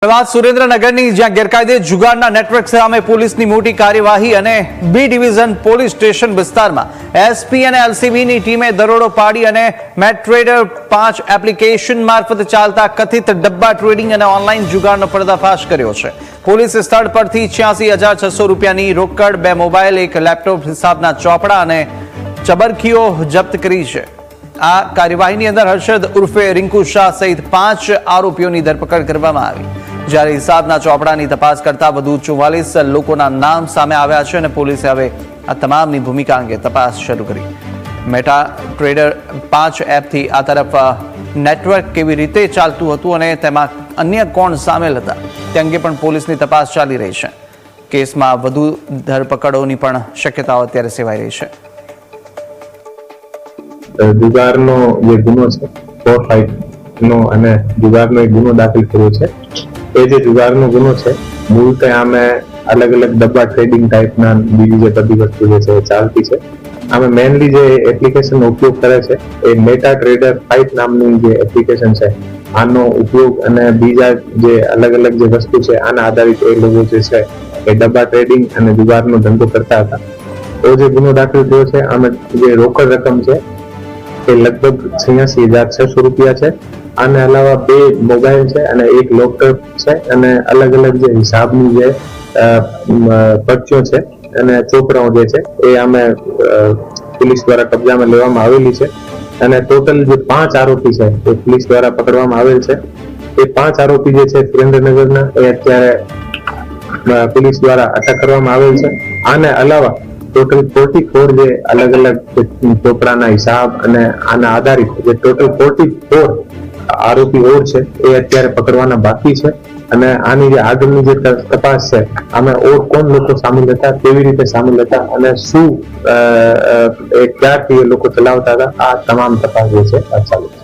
સુરેન્દ્રનગરની જ્યાં ગેરકાયદે જુગારના નેટવર્ક સામે પોલીસની મોટી કાર્યવાહી અને બી ડિવિઝન પોલીસ સ્ટેશન વિસ્તારમાં એસપી અને એલસીબીની ટીમે દરોડો પાડી અને મેટ્રેડર 5 એપ્લિકેશન મારફતે ચાલતા કથિત ડબ્બા ટ્રેડિંગ અને ઓનલાઈન જુગારનો પર્દાફાશ કર્યો છે। પોલીસે સ્થળ પરથી 86,600 રૂપિયાની રોકડ, 2 મોબાઈલ, 1 લેપટોપ, હિસાબના ચોપડા અને ચબરખીઓ જપ્ત કરી છે। આ કાર્યવાહીની અંદર હર્ષદ ઉર્ફે રિંકુ શાહ સહિત 5 આરોપીઓની ધરપકડ કરવામાં આવી, જ્યારે હિસાબના ચોપડાની તપાસ કરતા વધુ 44 લોકોના નામ સામે આવ્યા છે અને પોલીસે હવે આ તમામની ભૂમિકા અંગે તપાસ શરૂ કરી। મેટા ટ્રેડર 5 એપથી આ તરફ નેટવર્ક કેવી રીતે ચાલતું હતું અને તેમાં અન્ય કોણ સામેલ હતા તે અંગે પણ પોલીસની તપાસ ચાલી રહી છે। કેસમાં વધુ ધરપકડોની પણ શક્યતાઓ અત્યારે સેવાઈ રહી છે। જુગારનો જે ગુનો છે 4-5 નો અને જુગારનો એક ગુનો દાખલ કર્યો છે। એ જે જુગારનો ગુનો છે મૂળતે આમે અલગ અલગ ડબ્બા ટ્રેડિંગ ટાઈપના બીજી જે બધી વસ્તુ જે છે ચાલતી છે। આમે મેનલી જે એપ્લિકેશનનો ઉપયોગ કરે છે એ મેટા ટ્રેડર 5 નામની જે એપ્લિકેશન છે આનો ઉપયોગ અને બીજા જે અલગ અલગ જે વસ્તુ છે આના આધારિત એ લોકો જે છે એ ડબ્બા ટ્રેડિંગ અને જુગારનો ધંધો કરતા હતા। તો જે ગુનો દાખલ થયો છે આમે જે રોકડ રકમ છે એ લગભગ 86,600 રૂપિયા છે। આને અલાવા 2 મોબાઈલ છે અને 1 લેપટોપ છે અને અલગ અલગ જે હિસાબની જે પર્ચીઓ છે અને ચોપડાઓ જે છે એ અમે પોલીસ દ્વારા કબજામાં લેવામાં આવેલી છે અને ટોટલ જે 5 આરોપી છે એ પોલીસ દ્વારા પકડવામાં આવેલ છે। એ 5 આરોપી જે છે સુરેન્દ્રનગરના એ અત્યારે પોલીસ દ્વારા અટક કરવામાં આવેલ છે। આને અલાવા ટોટલ 44 જે અલગ અલગ ચોપડાના હિસાબ અને આના આધારિત જે ટોટલ 44 આરોપી ઓર છે એ અત્યારે પકડવાના બાકી છે અને આની જે આગળની જે તપાસ છે આમાં ઓર કોણ લોકો સામેલ હતા, કેવી રીતે સામેલ હતા અને શું ક્યારથી એ લોકો ચલાવતા હતા, આ તમામ તપાસ જે છે ચાલુ છે।